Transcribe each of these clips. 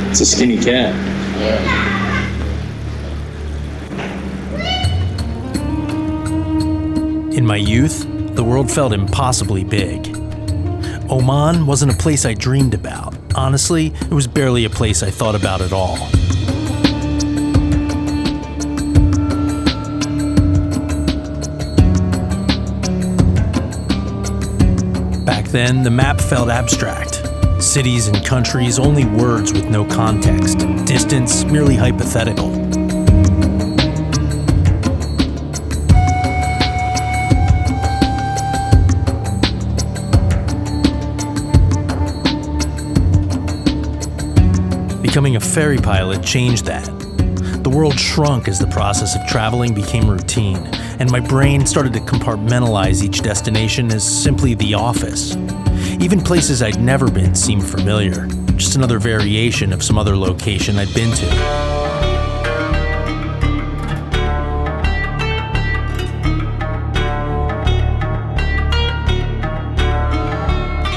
It's a skinny cat. In my youth, the world felt impossibly big. Oman wasn't a place I dreamed about. Honestly, it was barely a place I thought about at all. Back then, the map felt abstract. Cities and countries, only words with no context. Distance, merely hypothetical. Becoming a ferry pilot changed that. The world shrunk as the process of traveling became routine, and my brain started to compartmentalize each destination as simply the office. Even places I'd never been seemed familiar, just another variation of some other location I'd been to.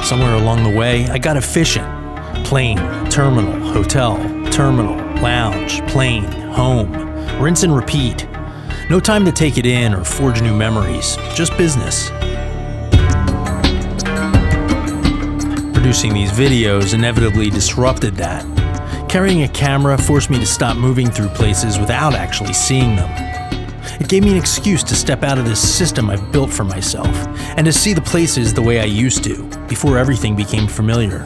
Somewhere along the way, I got efficient. Plane, terminal, hotel, terminal, lounge, plane, home. Rinse and repeat. No time to take it in or forge new memories, just business. Producing these videos inevitably disrupted that. Carrying a camera forced me to stop moving through places without actually seeing them. It gave me an excuse to step out of this system I've built for myself and to see the places the way I used to, before everything became familiar.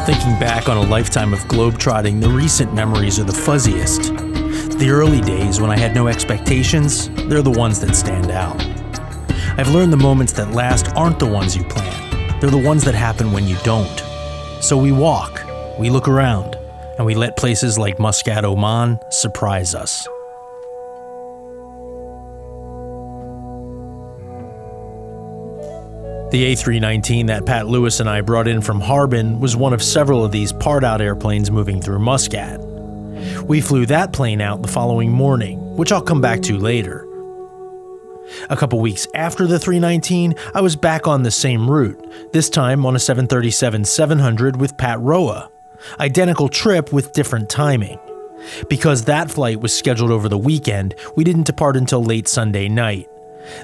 Thinking back on a lifetime of globetrotting, the recent memories are the fuzziest. The early days when I had no expectations, they're the ones that stand out. I've learned the moments that last aren't the ones you plan. They're the ones that happen when you don't. So we walk, we look around, and we let places like Muscat, Oman surprise us. The A319 that Pat Lewis and I brought in from Harbin was one of several of these part-out airplanes moving through Muscat. We flew that plane out the following morning, which I'll come back to later. A couple weeks after the 319, I was back on the same route, this time on a 737-700 with Pat Roa. Identical trip with different timing. Because that flight was scheduled over the weekend, we didn't depart until late Sunday night.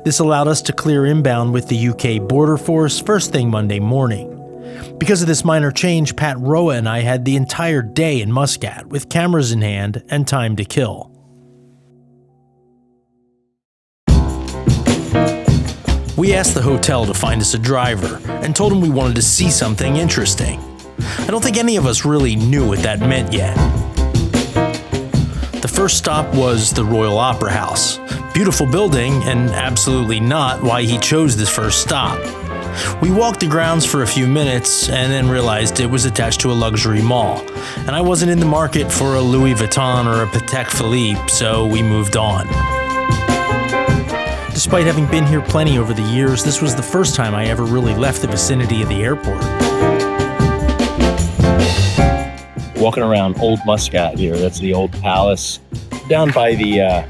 This allowed us to clear inbound with the UK Border Force first thing Monday morning. Because of this minor change, Pat Roa and I had the entire day in Muscat with cameras in hand and time to kill. We asked the hotel to find us a driver and told him we wanted to see something interesting. I don't think any of us really knew what that meant yet. The first stop was the Royal Opera House. Beautiful building, and absolutely not why he chose this first stop. We walked the grounds for a few minutes and then realized it was attached to a luxury mall, and I wasn't in the market for a Louis Vuitton or a Patek Philippe, so we moved on. Despite having been here plenty over the years, this was the first time I ever really left the vicinity of the airport. Walking around Old Muscat here, that's the old palace down by the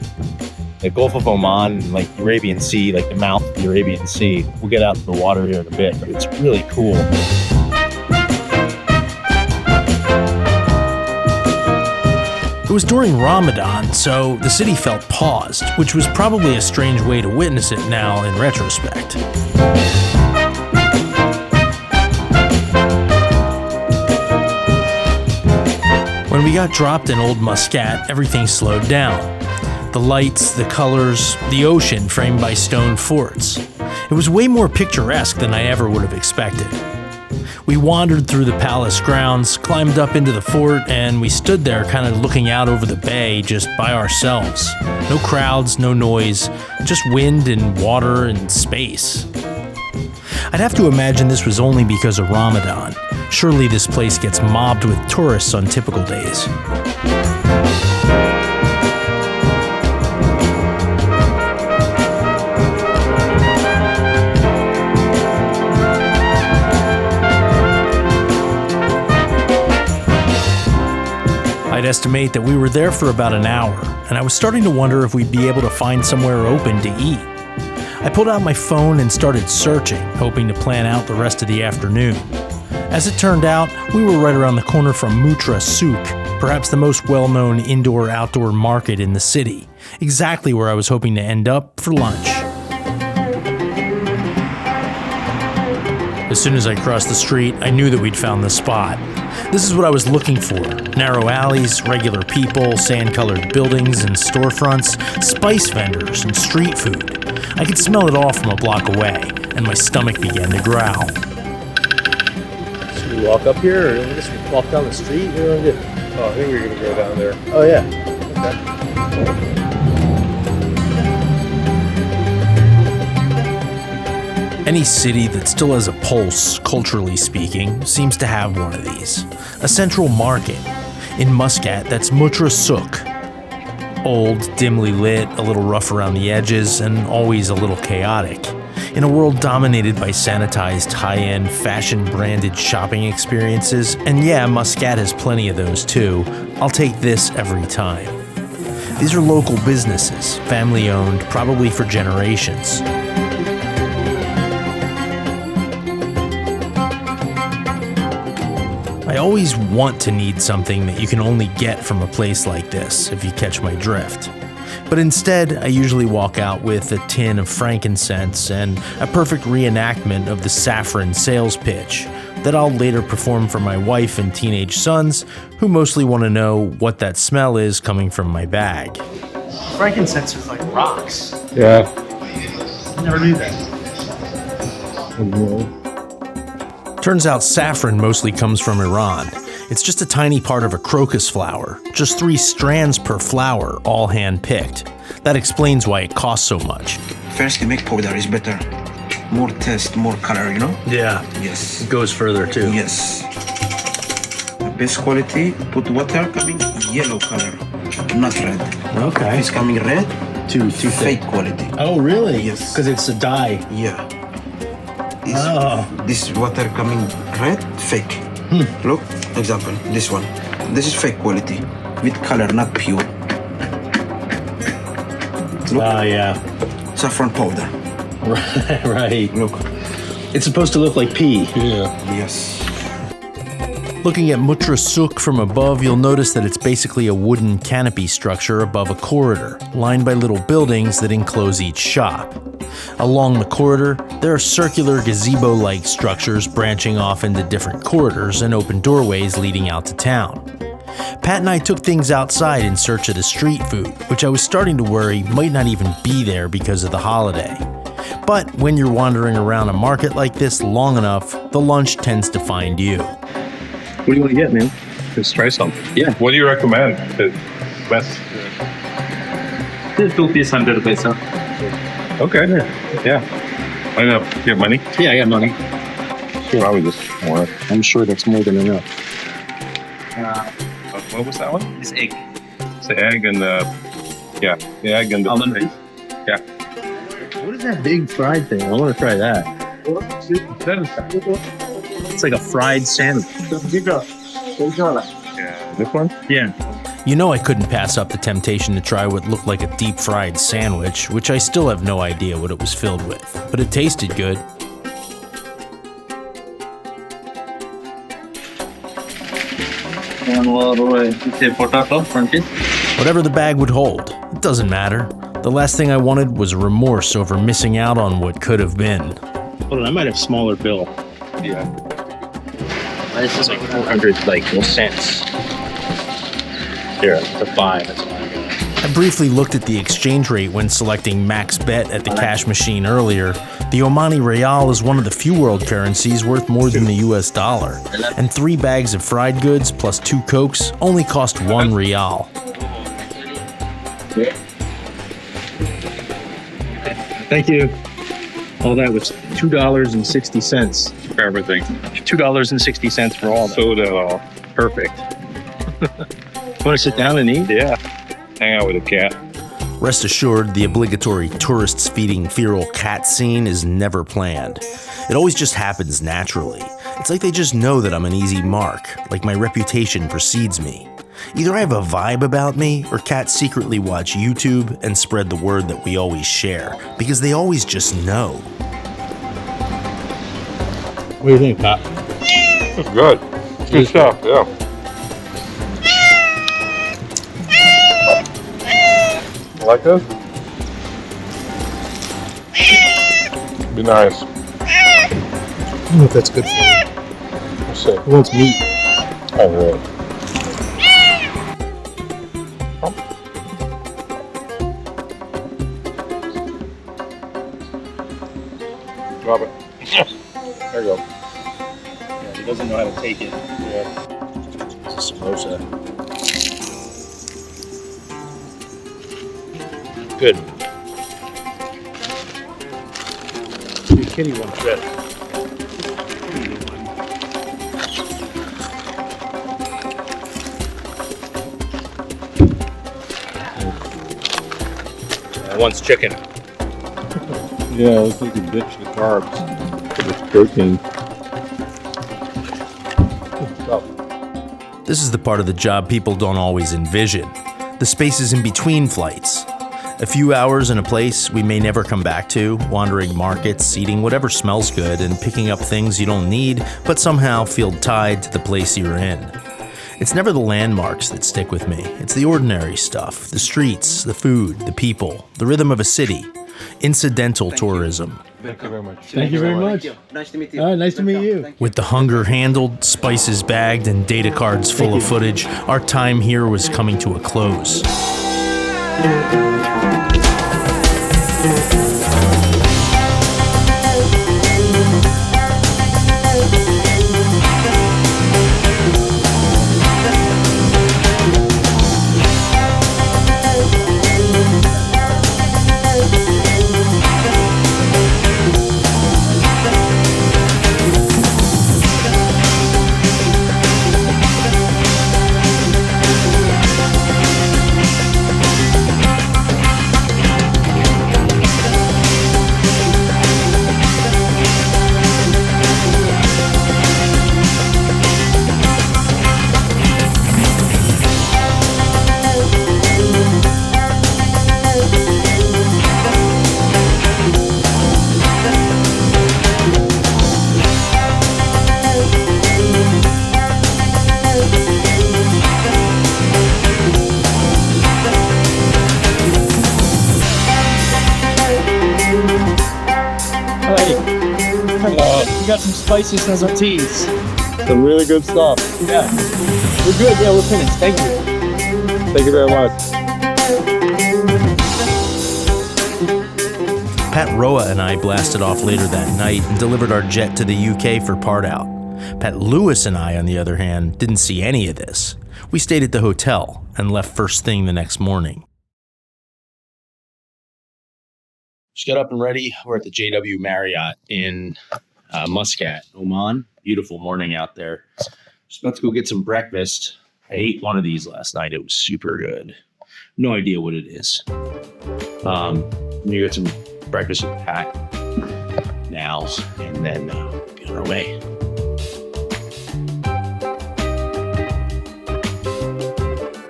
Gulf of Oman, like the Arabian Sea, like the mouth of the Arabian Sea. We'll get out to the water here in a bit, but it's really cool. It was during Ramadan, so the city felt paused, which was probably a strange way to witness it now in retrospect. When we got dropped in Old Muscat, everything slowed down. The lights, the colors, the ocean framed by stone forts. It was way more picturesque than I ever would have expected. We wandered through the palace grounds, climbed up into the fort, and we stood there kind of looking out over the bay just by ourselves. No crowds, no noise, just wind and water and space. I'd have to imagine this was only because of Ramadan. Surely this place gets mobbed with tourists on typical days. I'd estimate that we were there for about an hour, and I was starting to wonder if we'd be able to find somewhere open to eat. I pulled out my phone and started searching, hoping to plan out the rest of the afternoon. As it turned out, we were right around the corner from Mutrah Souq, perhaps the most well-known indoor-outdoor market in the city, exactly where I was hoping to end up for lunch. As soon as I crossed the street, I knew that we'd found the spot. This is what I was looking for. Narrow alleys, regular people, sand-colored buildings and storefronts, spice vendors and street food. I could smell it all from a block away, and my stomach began to growl. Should we walk up here, or just walk down the street? What do you want to do? Oh, I think we're going to go down there. Oh, yeah. Okay. Any city that still has a pulse, culturally speaking, seems to have one of these. A central market. In Muscat, that's Mutrah Souq. Old, dimly lit, a little rough around the edges, and always a little chaotic. In a world dominated by sanitized, high-end, fashion-branded shopping experiences, and yeah, Muscat has plenty of those too, I'll take this every time. These are local businesses, family-owned, probably for generations. I always want to need something that you can only get from a place like this, if you catch my drift. But instead, I usually walk out with a tin of frankincense and a perfect reenactment of the Saffron sales pitch that I'll later perform for my wife and teenage sons, who mostly want to know what that smell is coming from my bag. Frankincense is like rocks. Yeah. I never knew that. Turns out saffron mostly comes from Iran. It's just a tiny part of a crocus flower, just 3 strands per flower, all hand-picked. That explains why it costs so much. First, you make powder is better. More taste, more color, you know? Yeah, Yes. it goes further too. Yes. The best quality, put water coming yellow color, not red. Okay. If it's coming red, Too fake quality. Oh, really? Yes. Because it's a dye. Yeah. Oh. This water coming red, fake. Look, example, this one. This is fake quality, with color, not pure. Look, Yeah. saffron powder. Right. Look. It's supposed to look like pea. Yes. Looking at Mutrah Souq from above, you'll notice that it's basically a wooden canopy structure above a corridor, lined by little buildings that enclose each shop. Along the corridor, there are circular gazebo-like structures branching off into different corridors and open doorways leading out to town. Pat and I took things outside in search of the street food, which I was starting to worry might not even be there because of the holiday. But when you're wandering around a market like this long enough, the lunch tends to find you. What do you want to get, man? Let's try something. Yeah. What do you recommend? The best. 2 piece 100 paisa. Okay. Yeah. I know. You have money? Yeah, I got money. Sure. Probably just more. I'm sure that's more than enough. What was that one? This egg. It's the egg and the. Yeah. The egg and the. Almond paste? Yeah. What is that big fried thing? I want to try that. It's like a fried sandwich. Yeah. This one? Yeah. You know I couldn't pass up the temptation to try what looked like a deep-fried sandwich, which I still have no idea what it was filled with, but it tasted good. Potato, crunchy. Whatever the bag would hold, it doesn't matter. The last thing I wanted was remorse over missing out on what could have been. Hold on, I might have smaller bill. Yeah. This is like 400 cents. Here, it's a 5. That's what I got. I briefly looked at the exchange rate when selecting max bet at the cash machine earlier. The Omani Rial is one of the few world currencies worth more than the US dollar, and 3 bags of fried goods plus 2 Cokes only cost 1 Rial. Thank you. All that was $2.60 For everything. $2.60 for all that. Sold it all. Perfect. Want to sit down and eat? Yeah. Hang out with a cat. Rest assured, the obligatory tourists feeding feral cat scene is never planned. It always just happens naturally. It's like they just know that I'm an easy mark, like my reputation precedes me. Either I have a vibe about me, or cats secretly watch YouTube and spread the word that we always share, because they always just know. What do you think, Pat? It's good. It's good stuff, yeah. You like this? Be nice. I don't know if that's good for you. Let's see. Who wants meat? Oh, really? Drop it. There you go. Yeah, he doesn't know how to take it. Yeah. It's a samosa. Good. Your kitty one. Good. One's chicken. Yeah, looks like you ditch the carbs for this protein. Good stuff. This is the part of the job people don't always envision. The spaces in between flights. A few hours in a place we may never come back to, wandering markets, eating whatever smells good, and picking up things you don't need, but somehow feel tied to the place you're in. It's never the landmarks that stick with me. It's the ordinary stuff, the streets, the food, the people, the rhythm of a city. Incidental tourism. Thank you very much. Thank you very much. Nice to meet you. Nice to meet you. With the hunger handled, spices bagged, and data cards full of footage, our time here was coming to a close. We got some spices and some teas. Some really good stuff. Yeah. We're good. Yeah, we're finished. Thank you. Thank you very much. Pat Roa and I blasted off later that night and delivered our jet to the UK for part out. Pat Lewis and I, on the other hand, didn't see any of this. We stayed at the hotel and left first thing the next morning. Just got up and ready. We're at the JW Marriott in Muscat, Oman. Beautiful morning out there. Just about to go get some breakfast. I ate one of these last night. It was super good. No idea what it is. We got some breakfast with Pat now, and then be on our way.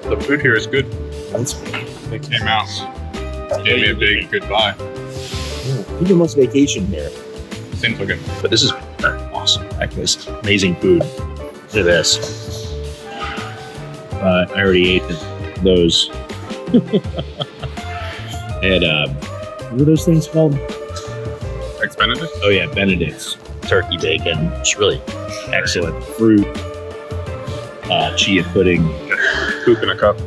The food here is good. That's They came out, gave me a big goodbye. even most vacation here. Seems like it. But this is awesome breakfast. Amazing food. Look at this. I already ate those. And what are those things called? Eggs Benedict? Oh yeah, Benedict's turkey bacon. It's really excellent. Fruit, chia pudding. Poop in a cup.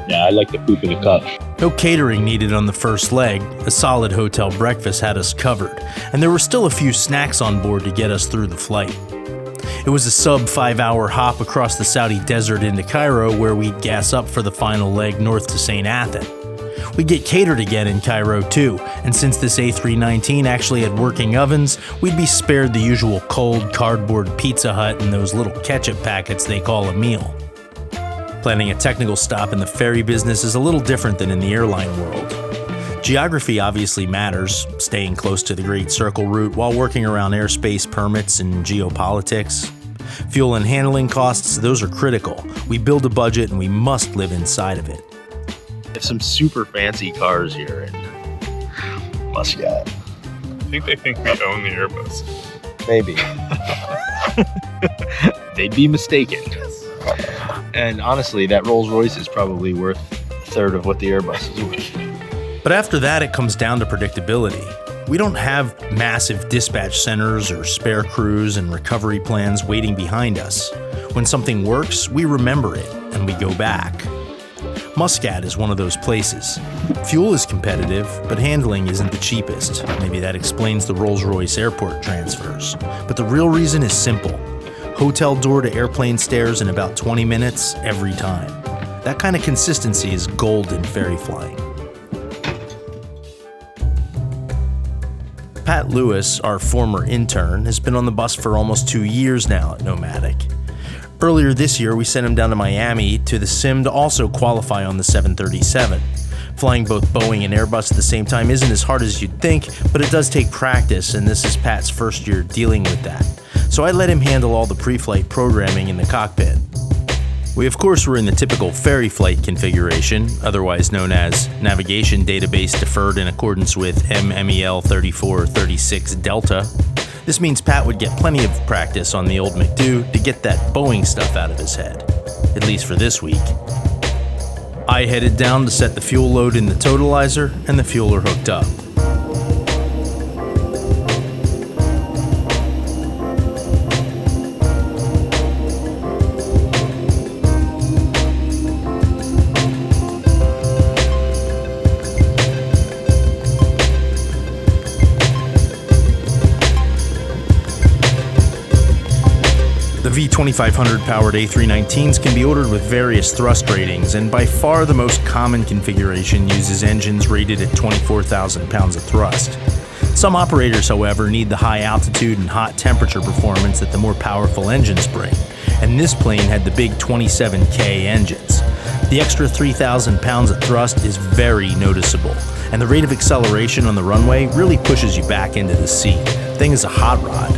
Yeah, I like the poop in a cup. No catering needed on the first leg, a solid hotel breakfast had us covered, and there were still a few snacks on board to get us through the flight. It was a sub-5-hour hop across the Saudi desert into Cairo where we'd gas up for the final leg north to St. Athen. We'd get catered again in Cairo too, and since this A319 actually had working ovens, we'd be spared the usual cold cardboard Pizza Hut and those little ketchup packets they call a meal. Planning a technical stop in the ferry business is a little different than in the airline world. Geography obviously matters, staying close to the Great Circle route while working around airspace permits and geopolitics. Fuel and handling costs, those are critical. We build a budget and we must live inside of it. There's some super fancy cars here in Muscat. I think they think we own the Airbus. Maybe. They'd be mistaken. And honestly, that Rolls Royce is probably worth a third of what the Airbus is worth. But after that, it comes down to predictability. We don't have massive dispatch centers or spare crews and recovery plans waiting behind us. When something works, we remember it and we go back. Muscat is one of those places. Fuel is competitive, but handling isn't the cheapest. Maybe that explains the Rolls-Royce airport transfers. But the real reason is simple. Hotel door to airplane stairs in about 20 minutes every time. That kind of consistency is gold in ferry flying. Pat Lewis, our former intern, has been on the bus for almost 2 years now at Nomadic. Earlier this year, we sent him down to Miami to the sim to also qualify on the 737. Flying both Boeing and Airbus at the same time isn't as hard as you'd think, but it does take practice, and this is Pat's first year dealing with that. So I let him handle all the pre-flight programming in the cockpit. We of course were in the typical ferry flight configuration, otherwise known as Navigation Database Deferred in accordance with MMEL 3436 Delta. This means Pat would get plenty of practice on the old McDo to get that Boeing stuff out of his head, at least for this week. I headed down to set the fuel load in the totalizer, and the fueler hooked up. The V2500 powered A319s can be ordered with various thrust ratings, and by far the most common configuration uses engines rated at 24,000 pounds of thrust. Some operators, however, need the high altitude and hot temperature performance that the more powerful engines bring, and this plane had the big 27K engines. The extra 3,000 pounds of thrust is very noticeable, and the rate of acceleration on the runway really pushes you back into the seat. The thing is a hot rod.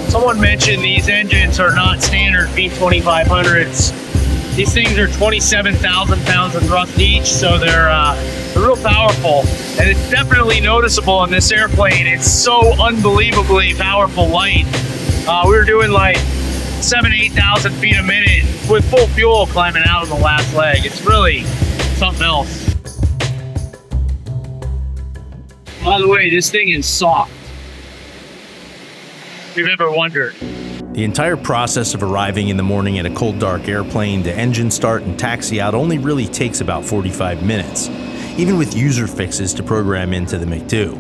Someone mentioned these engines are not standard V2500s. These things are 27,000 pounds of thrust each, so they're real powerful. And it's definitely noticeable in this airplane. It's so unbelievably powerful light. We were doing like 8,000 feet a minute with full fuel climbing out on the last leg. It's really something else. By the way, this thing is soft. If you've ever wondered. The entire process of arriving in the morning at a cold, dark airplane to engine start and taxi out only really takes about 45 minutes, even with user fixes to program into the McDo.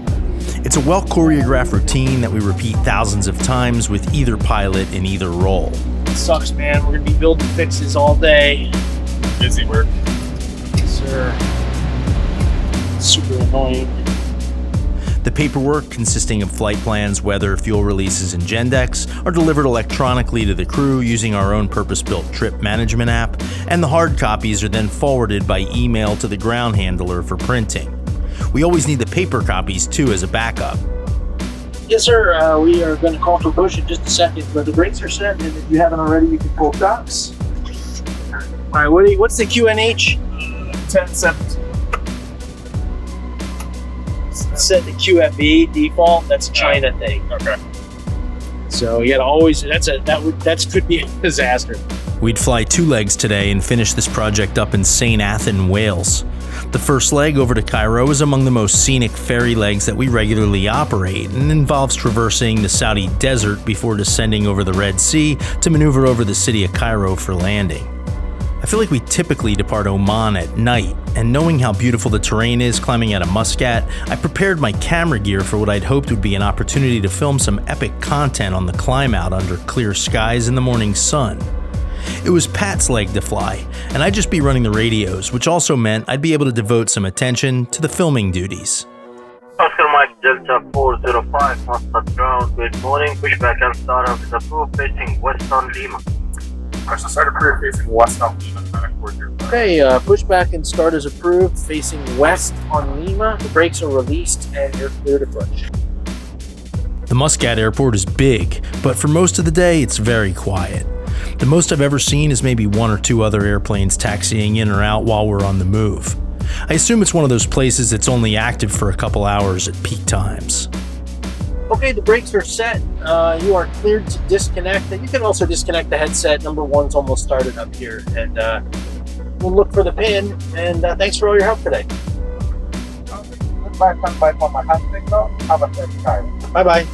It's a well-choreographed routine that we repeat thousands of times with either pilot in either role. It sucks, man. We're gonna be building fixes all day. Busy work. Yes, sir. Super annoying. The paperwork, consisting of flight plans, weather, fuel releases, and Gendex, are delivered electronically to the crew using our own purpose-built trip management app, and the hard copies are then forwarded by email to the ground handler for printing. We always need the paper copies too as a backup. Yes, sir. We are going to call for push in just a second, but the brakes are set, and if you haven't already, you can pull docks. All right, what's the QNH? 10-17. Set the QFE default. That's a China thing. Okay. So you gotta always. That could be a disaster. We'd fly 2 legs today and finish this project up in St. Athen, Wales. The first leg over to Cairo is among the most scenic ferry legs that we regularly operate and involves traversing the Saudi desert before descending over the Red Sea to maneuver over the city of Cairo for landing. I feel like we typically depart Oman at night, and knowing how beautiful the terrain is climbing out of Muscat, I prepared my camera gear for what I'd hoped would be an opportunity to film some epic content on the climb out under clear skies in the morning sun. It was Pat's leg to fly, and I'd just be running the radios, which also meant I'd be able to devote some attention to the filming duties. Oscar Mike Delta 405, Muscat ground, good morning, pushback and startup is approved, facing west on Lima. So start approved facing west on Lima. Okay, pushback and start is approved, facing west on Lima. The brakes are released and you're clear to push. The Muscat airport is big, but for most of the day, it's very quiet. The most I've ever seen is maybe one or two other airplanes taxiing in or out while we're on the move. I assume it's one of those places that's only active for a couple hours at peak times. Okay, the brakes are set. You are cleared to disconnect. And you can also disconnect the headset. Number one's almost started up here. And we'll look for the pin. And thanks for all your help today. Bye-bye.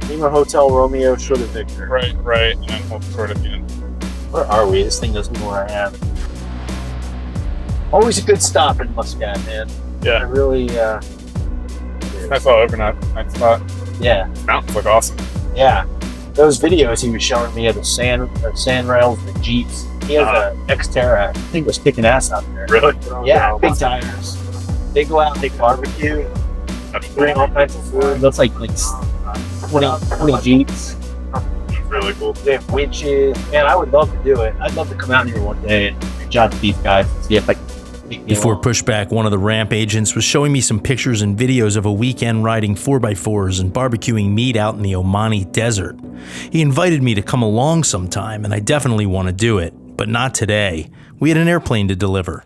Lima Hotel Romeo Sugar Victor. Right, and then hold sort of in. Where are we? This thing doesn't know where I am. Always a good stop in Muscat, man. I Yeah, really, that's all overnight. Nice spot. yeah. Mountains look awesome. Yeah, those videos he was showing me of the sand rails, the Jeeps. He has an Xterra. I think was kicking ass out there. Really? Yeah, big tires. They go out and they barbecue. They bring all kinds of food. Looks like 20 Jeeps. It's really cool. They have winches. Man, I would love to do it. I'd love to come out here one day and reach out to these guys and see if I can. Before pushback, one of the ramp agents was showing me some pictures and videos of a weekend riding 4x4s and barbecuing meat out in the Omani desert. He invited me to come along sometime, and I definitely want to do it, but not today. We had an airplane to deliver.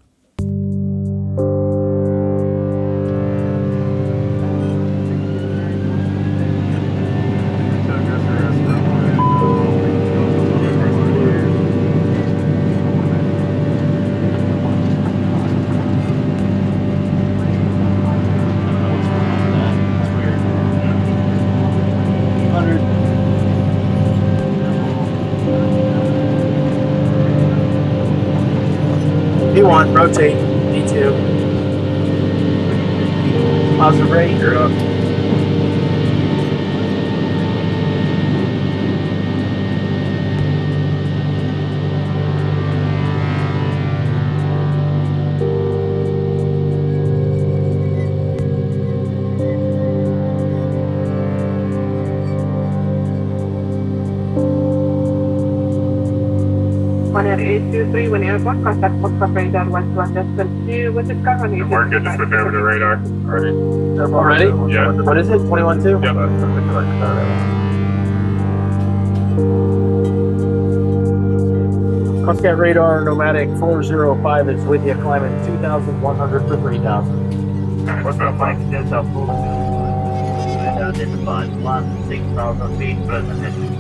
P1, rotate, D2. Positive rate, you're up. On Air 823, when airport, contact Muscat radar 121.2 with the company. We're good, just put over the radar. Already? Yeah. What is it? 21.2? Yeah. Muscat radar nomadic 405 is with you, climbing 2,100 for 3,000. What's up, Mike Delta 405, identified, 6,000 feet, present heading.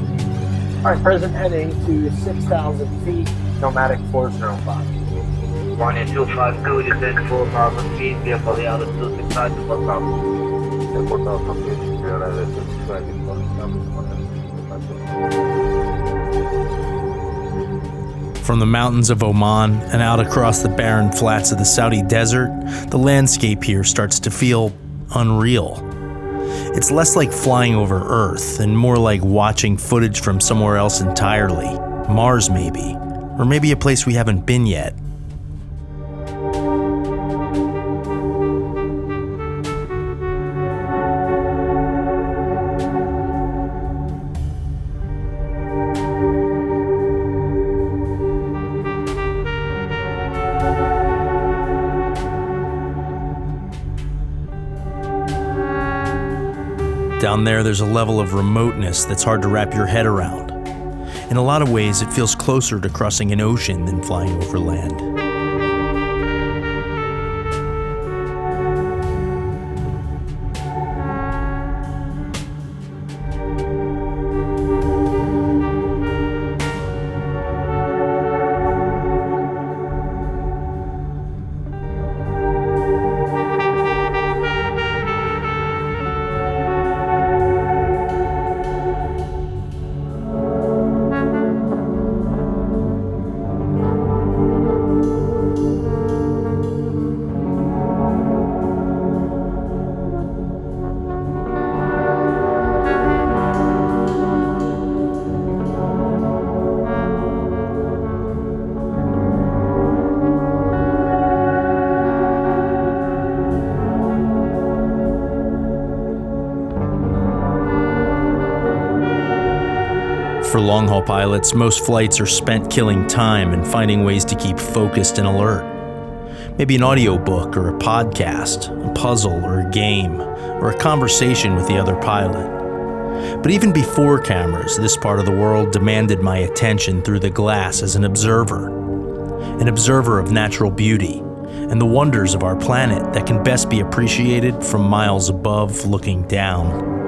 All right, present heading to 6,000 feet, nomadic 405. 1252, descend 4,000 feet, vehicle the altitude 6,000 to 4,000. From the mountains of Oman and out across the barren flats of the Saudi desert, the landscape here starts to feel unreal. It's less like flying over Earth and more like watching footage from somewhere else entirely. Mars maybe, or maybe a place we haven't been yet. Down there's a level of remoteness that's hard to wrap your head around. In a lot of ways, it feels closer to crossing an ocean than flying over land. For long-haul pilots, most flights are spent killing time and finding ways to keep focused and alert. Maybe an audiobook or a podcast, a puzzle or a game, or a conversation with the other pilot. But even before cameras, this part of the world demanded my attention through the glass as an observer of natural beauty and the wonders of our planet that can best be appreciated from miles above looking down.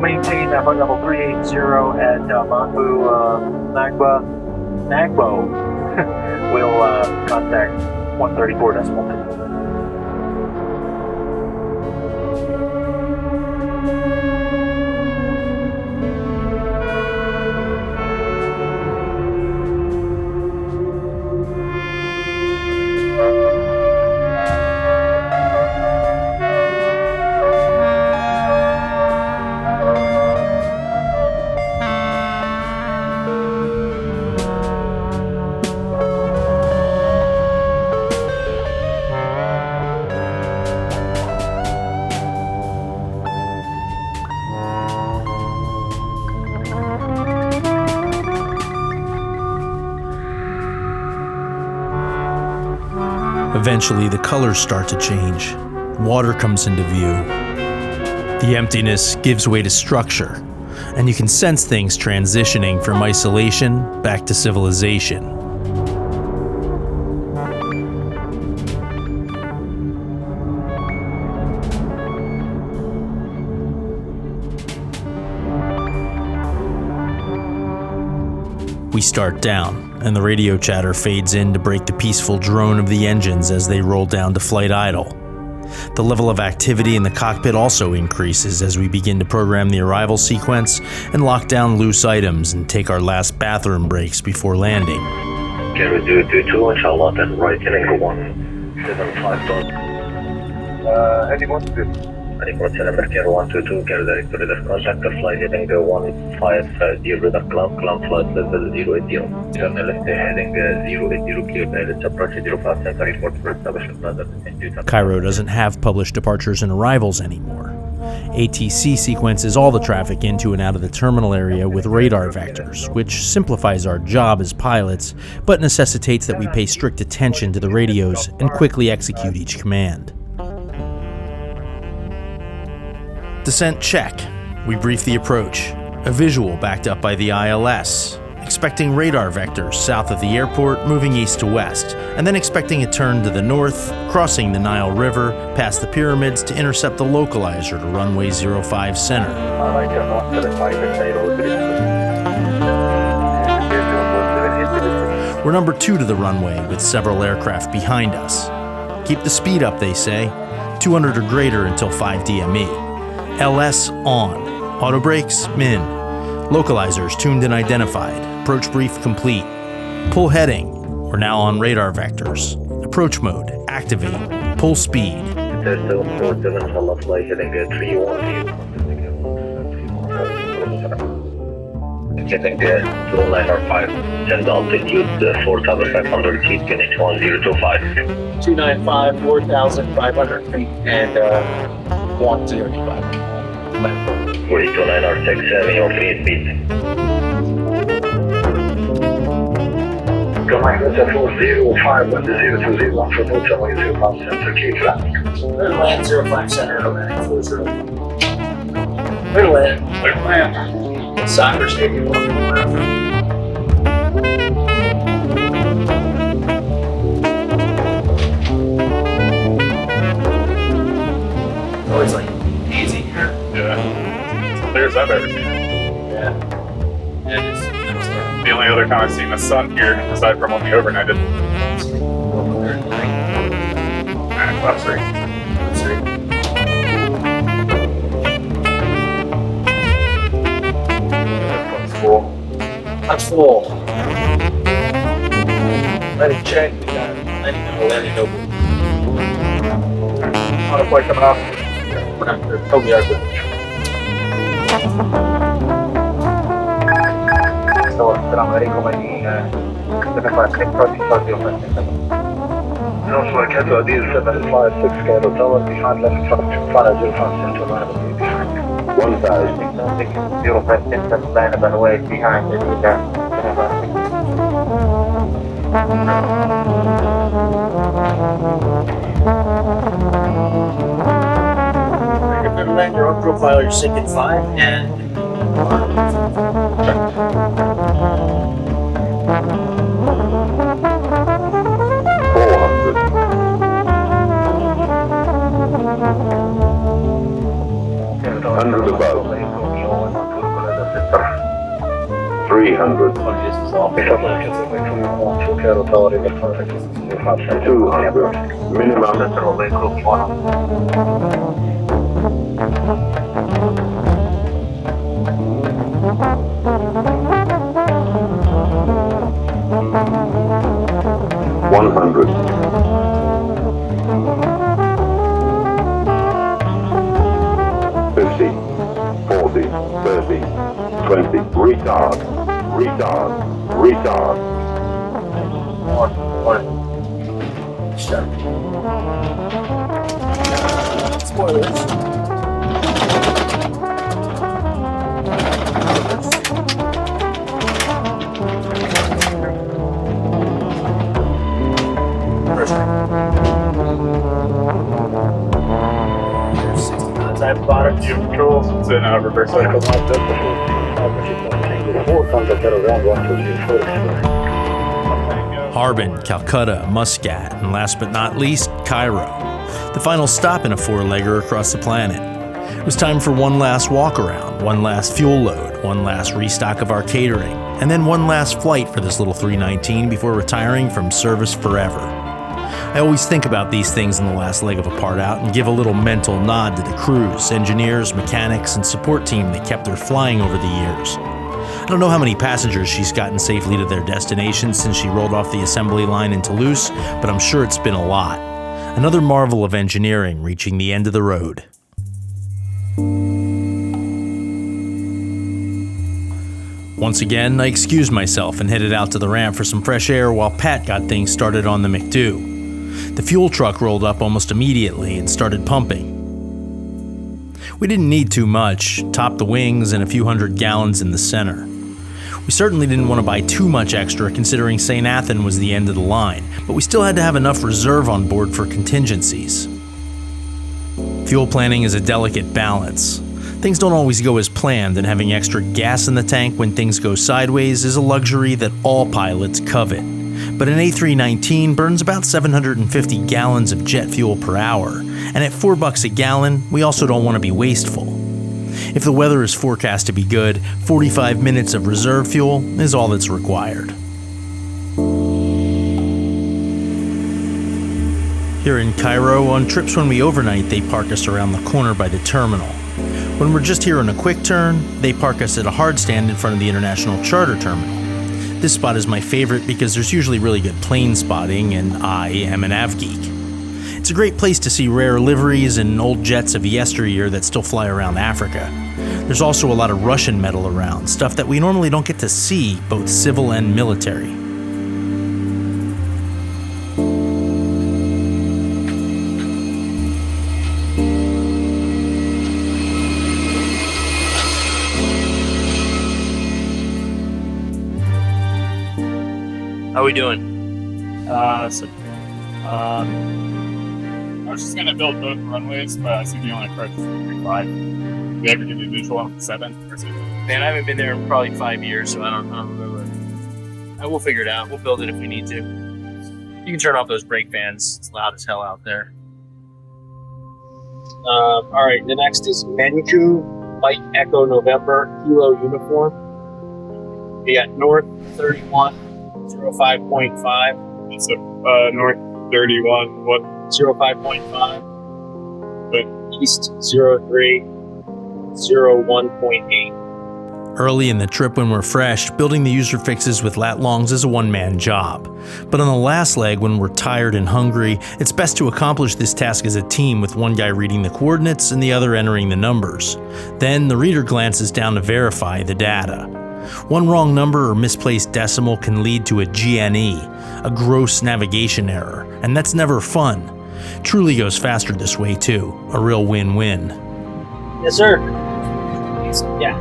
Maintain flight level 380 at Nagbo. We'll contact 134.2. Eventually, the colors start to change. Water comes into view. The emptiness gives way to structure, and you can sense things transitioning from isolation back to civilization. We start down, and the radio chatter fades in to break the peaceful drone of the engines as they roll down to flight idle. The level of activity in the cockpit also increases as we begin to program the arrival sequence and lock down loose items and take our last bathroom breaks before landing. Cairo 222, inshallah, then right heading 175 heading 122. Heading 122, 122, Cairo direct to radar contact, flight heading 150, radar climb flight level 080. Journal left heading 080, clear pilot's approach 05 center, report for establishment another. Cairo doesn't have published departures and arrivals anymore. ATC sequences all the traffic into and out of the terminal area with radar vectors, which simplifies our job as pilots, but necessitates that we pay strict attention to the radios and quickly execute each command. Descent check. We brief the approach. A visual backed up by the ILS. Expecting radar vectors south of the airport, moving east to west, and then expecting a turn to the north, crossing the Nile River, past the pyramids to intercept the localizer to runway 05 center. We're number 2 to the runway with several aircraft behind us. Keep the speed up, they say. 200 or greater until 5 DME. LS on. Auto brakes, min. Localizers tuned and identified. Approach brief complete. Pull heading. We're now on radar vectors. Approach mode, activate. Pull speed. Getting 295, 10 altitude, 4,500 feet, finish 1025. 295, 4,500 feet, and 105. 429R6, minimum free speed. Come on, that's 405, 1020, 1 for center, keep traffic. Land 05 center, Oman 40. Clear land. Soccer stadium, welcome around. Always like easy here. Yeah. Clear as I've ever seen it. Yeah. Yeah, it's The only other time I've seen the sun here, aside from when we overnighted. Class 3. That's full. Let it check. Let it know. Ahora puede quemar. السلام عليكم. Muscat Ramadan 756 Cairo Tower behind left front 05 Central Line behind 1000 05 Central Line of way behind the If you land your own profile, you're sinking 5 and 100 above. 300. 200. Minimum. 100. 50, 40, 30, 20, retard, retard, retard. spoilers. Type of bottom view controls. It's in reverse cycle. Harbin, Calcutta, Muscat, and last but not least, Cairo. The final stop in a four-legger across the planet. It was time for one last walk-around, one last fuel load, one last restock of our catering, and then one last flight for this little 319 before retiring from service forever. I always think about these things in the last leg of a part out and give a little mental nod to the crews, engineers, mechanics, and support team that kept her flying over the years. I don't know how many passengers she's gotten safely to their destination since she rolled off the assembly line in Toulouse, but I'm sure it's been a lot. Another marvel of engineering reaching the end of the road. Once again, I excused myself and headed out to the ramp for some fresh air while Pat got things started on the McDo. The fuel truck rolled up almost immediately and started pumping. We didn't need too much, topped the wings and a few hundred gallons in the center. We certainly didn't want to buy too much extra considering St. Athen was the end of the line, but we still had to have enough reserve on board for contingencies. Fuel planning is a delicate balance. Things don't always go as planned, and having extra gas in the tank when things go sideways is a luxury that all pilots covet. But an A319 burns about 750 gallons of jet fuel per hour, and at $4 a gallon, we also don't want to be wasteful. If the weather is forecast to be good, 45 minutes of reserve fuel is all that's required. Here in Cairo, on trips when we overnight, they park us around the corner by the terminal. When we're just here on a quick turn, they park us at a hard stand in front of the International Charter Terminal. This spot is my favorite because there's usually really good plane spotting, and I am an av geek. It's a great place to see rare liveries and old jets of yesteryear that still fly around Africa. There's also a lot of Russian metal around, stuff that we normally don't get to see, both civil and military. How are we doing? I was just gonna build both runways, but I see the only approach is 3.5. Did they ever give you a visual on 7? Or is it... Man, I haven't been there in probably 5 years, so I don't remember. We'll figure it out. We'll build it if we need to. You can turn off those brake fans. It's loud as hell out there. All right, the next is Menku, Mike Echo November, Kilo Uniform. We got North 31, 05.5. So, North 31, what? 05.5. But East 03, 01.8. Early in the trip when we're fresh, building the user fixes with lat longs is a one-man job. But on the last leg when we're tired and hungry, it's best to accomplish this task as a team with one guy reading the coordinates and the other entering the numbers. Then the reader glances down to verify the data. One wrong number or misplaced decimal can lead to a GNE, a gross navigation error, and that's never fun. Truly goes faster this way too, a real win-win. Yes, sir. Yeah.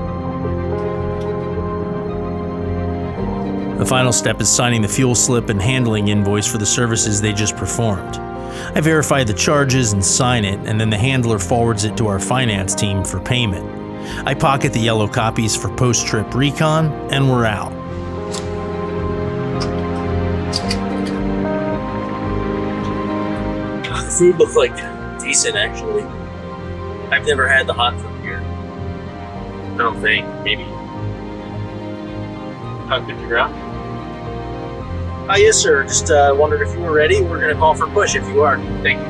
The final step is signing the fuel slip and handling invoice for the services they just performed. I verify the charges and sign it, and then the handler forwards it to our finance team for payment. I pocket the yellow copies for post-trip recon, and we're out. The food looks like decent, actually. I've never had the hot food here. I don't think. Maybe. Cockpit Casual. Yes, sir. Just wondered if you were ready. We're going to call for push if you are. Thank you.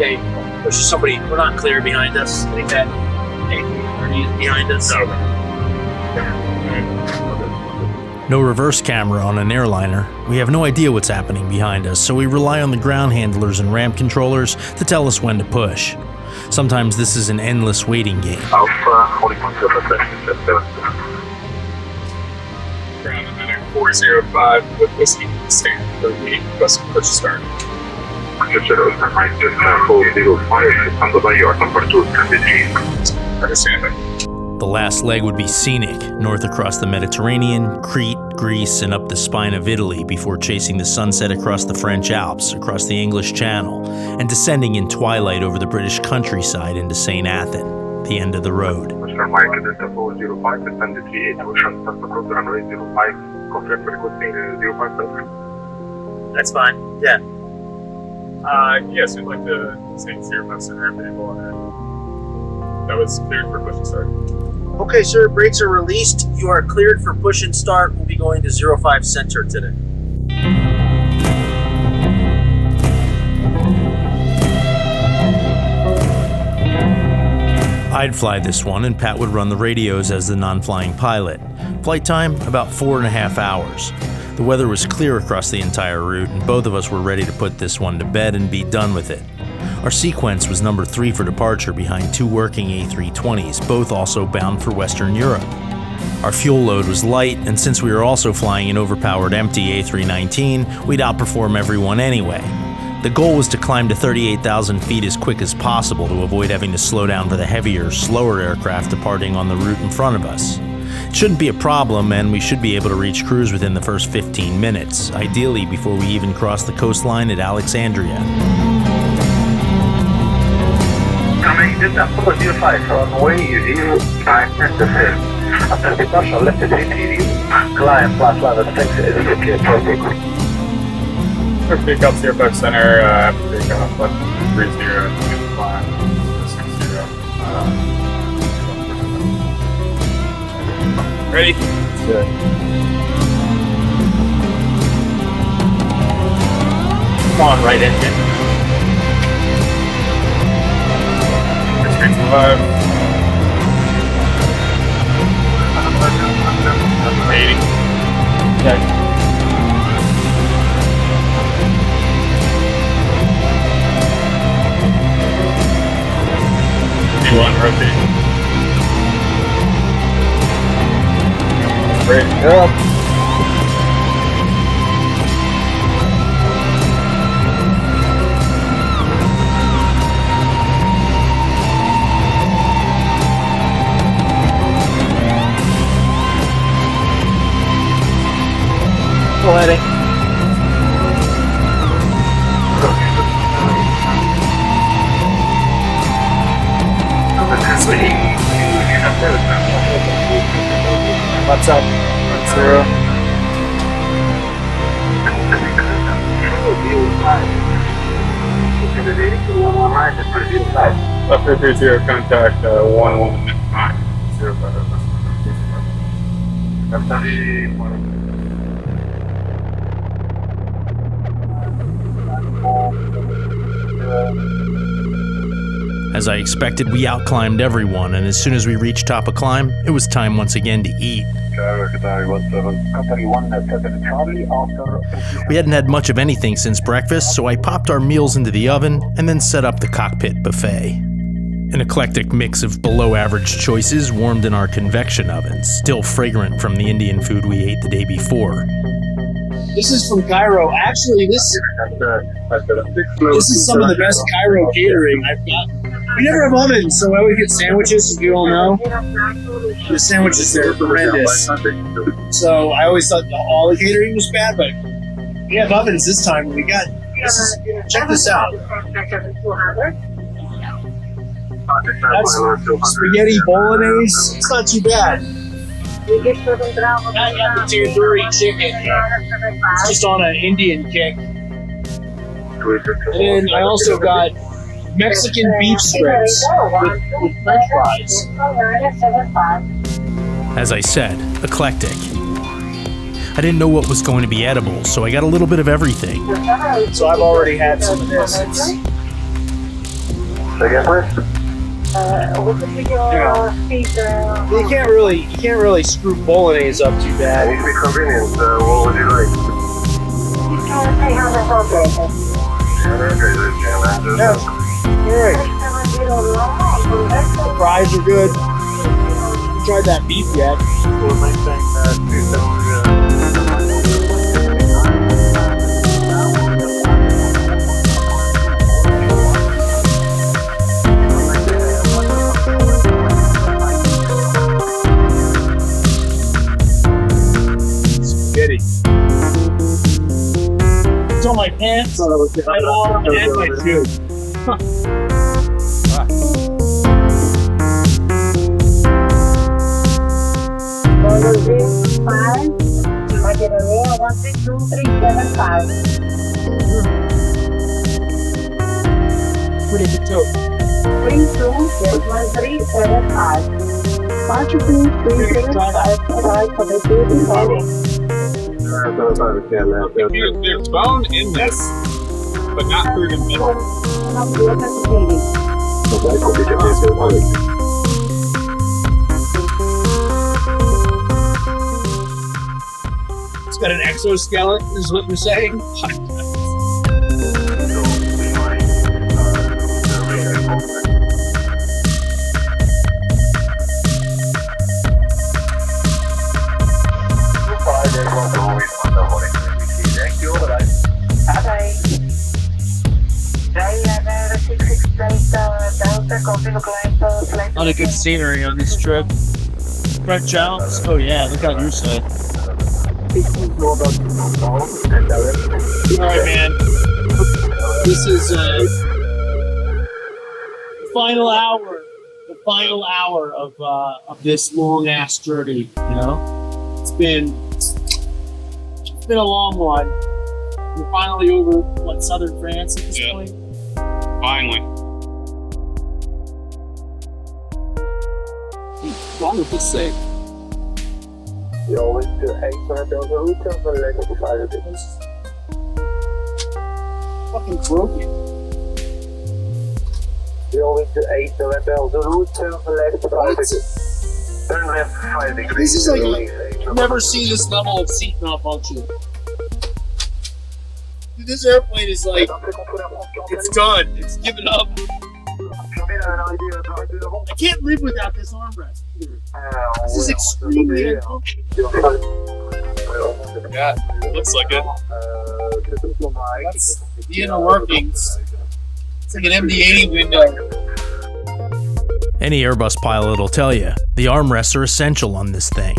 Yeah, you can push somebody. We're not clear behind us. Like that. A330 is behind us. No reverse camera on an airliner. We have no idea what's happening behind us, so we rely on the ground handlers and ramp controllers to tell us when to push. Sometimes this is an endless waiting game. Ground Medic 405 with whiskey stand for the bus push start. Understanding. The last leg would be Scenic, north across the Mediterranean, Crete, Greece, and up the spine of Italy before chasing the sunset across the French Alps, across the English Channel, and descending in twilight over the British countryside into St. Athen, the end of the road. Mr. Mike, Delta 405, descend 38, ocean, start approach runway 05, confirm requesting 05 center. That's fine. Yeah. Yes, we'd like to say 05 center available on that. That was cleared for push and start. Okay, sir. Brakes are released. You are cleared for push and start. We'll be going to 05 center today. I'd fly this one, and Pat would run the radios as the non-flying pilot. Flight time, about 4.5 hours. The weather was clear across the entire route, and both of us were ready to put this one to bed and be done with it. Our sequence was number 3 for departure behind 2 working A320s, both also bound for Western Europe. Our fuel load was light, and since we were also flying an overpowered empty A319, we'd outperform everyone anyway. The goal was to climb to 38,000 feet as quick as possible to avoid having to slow down for the heavier, slower aircraft departing on the route in front of us. It shouldn't be a problem, and we should be able to reach cruise within the first 15 minutes, ideally before we even cross the coastline at Alexandria. Coming Delta 405 runway 05 center. After departure, left ATV, climb flight level 6 immediately approaching. Our takeoff 05 center, after takeoff, left 30, climb 60. Ready? Good. Come on, right engine. 65. 80. Okay. D1 rotate. Great. Up. Full heading. What's up? 10. Left 30, contact 119. 05. As As I expected, we outclimbed everyone, and as soon as we reached top of climb, it was time once again to eat. We hadn't had much of anything since breakfast, so I popped our meals into the oven and then set up the cockpit buffet. An eclectic mix of below-average choices warmed in our convection ovens, still fragrant from the Indian food we ate the day before. This is from Cairo. Actually, this is some of the best Cairo catering I've got. We never have ovens, so I always get sandwiches, if you all know. The sandwiches there are horrendous. So I always thought all the catering was bad, but we have ovens this time. Check this out. That's spaghetti bolognese. It's not too bad. I got the tandoori chicken. It's just on an Indian kick. And then I also got Mexican beef strips with French fries. As I said, eclectic. I didn't know what was going to be edible, so I got a little bit of everything. So I've already had some of this. You can't really screw bolognese up too bad. It needs to be convenient. What would you like? The fries are good. Haven't tried that beef yet. It's on my pants, my arm, and my shoe. What is it, Souk? 321375. 321375. There's bone in this, but not through the middle. It's got an exoskeleton, is what you're saying? A lot of good scenery on this trip. French Alps. Oh yeah, look on your side. Alright, man. This is the final hour of this long ass journey, you know? It's been a long one. We're finally over southern France at this point. Finally. Wonderful safe. Fucking croaky. Turn left 5 degrees. This is like I've never seen this level of seat malfunction. Dude, this airplane is like, it's done. It's given up. I can't live without this armrest. This is extremely uncomfortable. Yeah, looks like it. That's the inner workings. It's like an MD-80 window. Any Airbus pilot will tell you, the armrests are essential on this thing.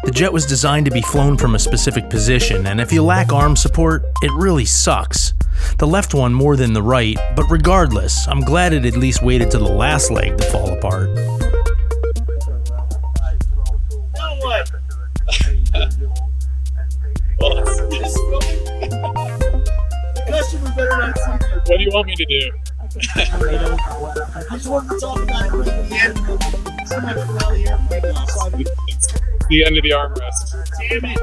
The jet was designed to be flown from a specific position, and if you lack arm support, it really sucks. The left one more than the right, but regardless, I'm glad it at least waited to the last leg to fall apart. Now what? The customer better not see this. What do you want me to do? I just wanted to talk about it at the end. It's the end of the armrest. Damn it!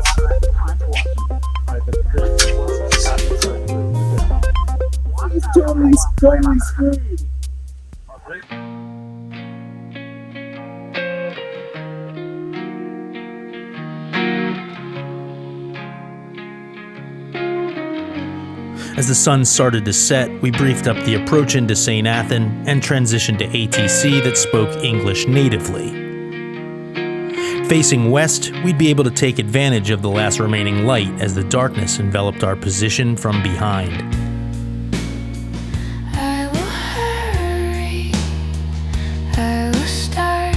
It's totally screwed. As the sun started to set, we briefed up the approach into St. Athen and transitioned to ATC that spoke English natively. Facing west, we'd be able to take advantage of the last remaining light as the darkness enveloped our position from behind. I will hurry, I will start,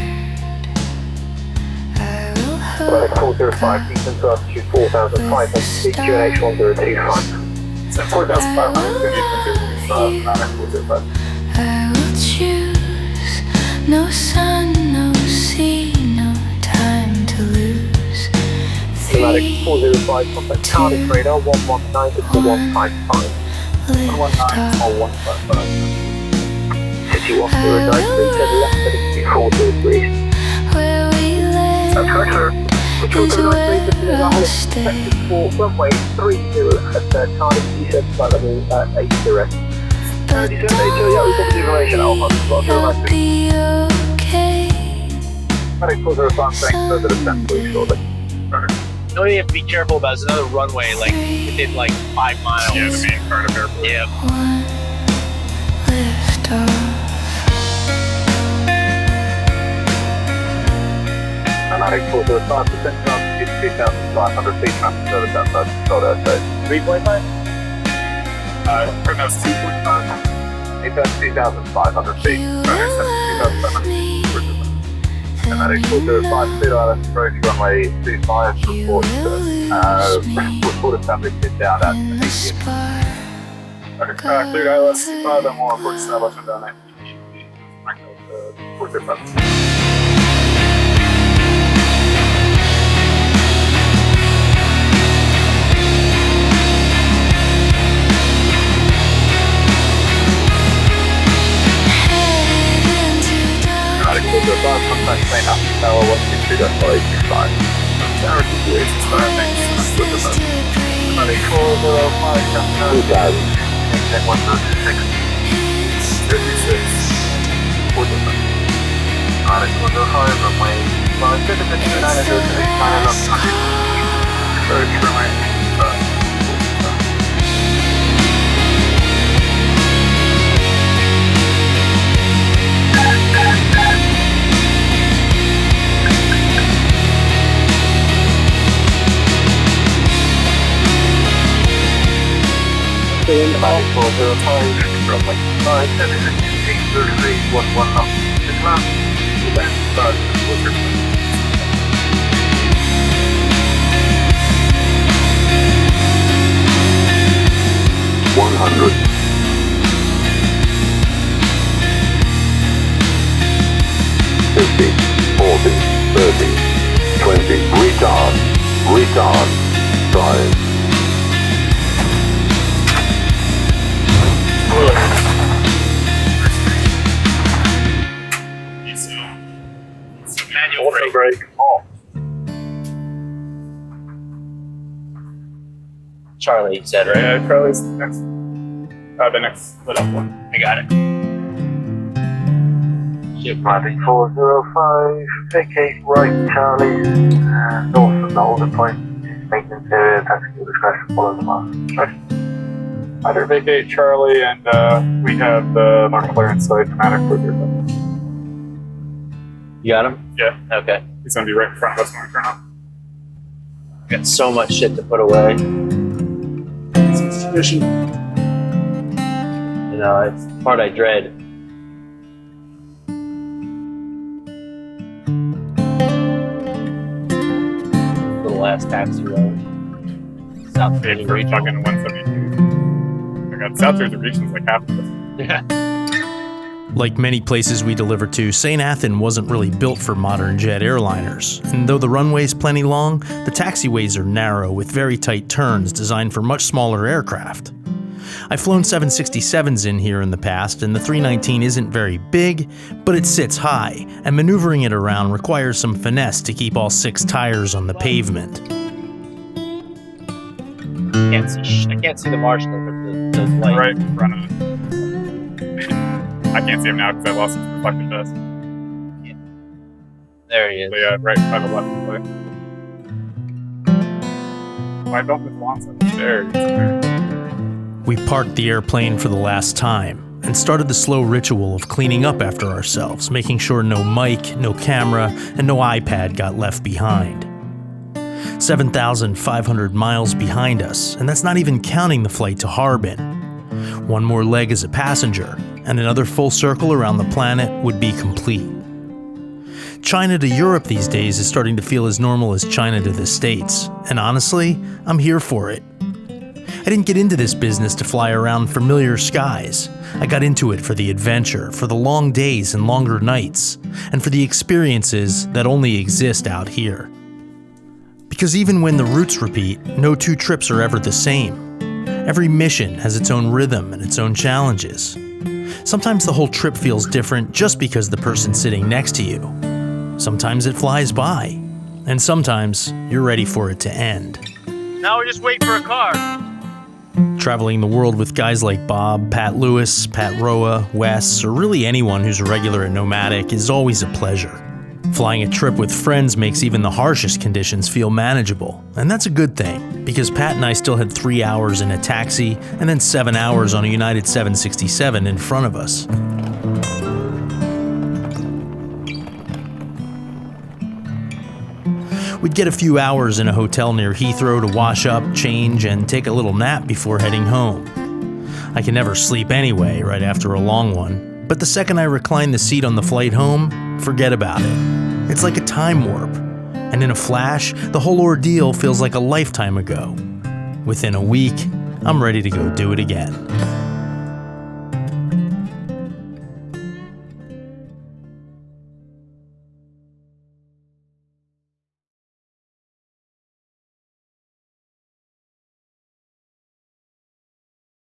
I will Atlantic 405, Eastern to altitude 4,500 feet, QNH 1025. So 4,500 Atlantic 405. I will choose, no sun, no sea, no time to lose. Atlantic 405, contact Cardiff radar 119 to 155. 119 or 155. City 109, turn left at 240 degrees. Where we live, That's correct, sir. into where I'll stay. Expected for runway 30 at Cardiff descent flight level 80. Descent 80, yeah, we've got the information, Alpha. You'll be okay. Atlantic 405, thanks for the descent, please, shortly. The only thing you have to be careful about is another runway, like within like 5 miles. Yeah, the main Cardiff airport. Yeah. One lift off. Atlantic 405, descent to altitude 2,500 feet, transfer service outside Florida, so 3.5? Pronounced 2.5. 2,500 feet, transfer 2,500 feet. Atlantic 405, Speed Island, approach runway 25, report established is down at 80. Cleared Island 25, and more report establishment down at 405. Contact main Athen Tower 162.565. Tower 2 expire next. Atlantic 405, Captain 2000. Maintain 196. 36. 47. Atlantic 405, runway 5, 9 up. Approach runway 5. Atlantic 405, runway 5, 11 up. Islam, then start with 100. 50, 40, 30, 20, retard, drive. Manual brake. Brake off. Charlie, you said, right? Yeah, Charlie's next. The next lit up one. I got it. Atlantic 405, vacate right Charlie, north of the holding point, maintenance area, taxi discretion, follow the mark. Either vacate Charlie, and we have the north clearance side dramatic with your. You got him? Yeah. Okay. He's gonna be right in front of us when we turn up. Got so much shit to put away. Mission. You know, it's the part I dread. Little last taxi road. South Paid Ferry for Regional. fucking 172. I got South Jersey regions like half of this. Yeah. Like many places we deliver to, St. Athen wasn't really built for modern jet airliners, and though the runway's plenty long, the taxiways are narrow with very tight turns designed for much smaller aircraft. I've flown 767s in here in the past, and the 319 isn't very big, but it sits high, and maneuvering it around requires some finesse to keep all 6 tires on the pavement. I can't see the marshal with the light. Right in front of it. I can't see him now because I lost his reflective vest. There he is. But yeah, right by the left plate. Why don't this launch there? We parked the airplane for the last time and started the slow ritual of cleaning up after ourselves, making sure no mic, no camera, and no iPad got left behind. 7,500 miles behind us, and that's not even counting the flight to Harbin. One more leg as a passenger, and another full circle around the planet would be complete. China to Europe these days is starting to feel as normal as China to the States, and honestly, I'm here for it. I didn't get into this business to fly around familiar skies. I got into it for the adventure, for the long days and longer nights, and for the experiences that only exist out here. Because even when the routes repeat, no two trips are ever the same. Every mission has its own rhythm and its own challenges. Sometimes the whole trip feels different just because the person sitting next to you. Sometimes it flies by, and sometimes you're ready for it to end. Now we're just waiting for a car. Traveling the world with guys like Bob, Pat Lewis, Pat Roa, Wes, or really anyone who's a regular at Nomadic is always a pleasure. Flying a trip with friends makes even the harshest conditions feel manageable, and that's a good thing, because Pat and I still had 3 hours in a taxi and then 7 hours on a United 767 in front of us. We'd get a few hours in a hotel near Heathrow to wash up, change, and take a little nap before heading home. I can never sleep anyway, right after a long one, but the second I recline the seat on the flight home, forget about it. It's like a time warp, and in a flash, the whole ordeal feels like a lifetime ago. Within a week, I'm ready to go do it again.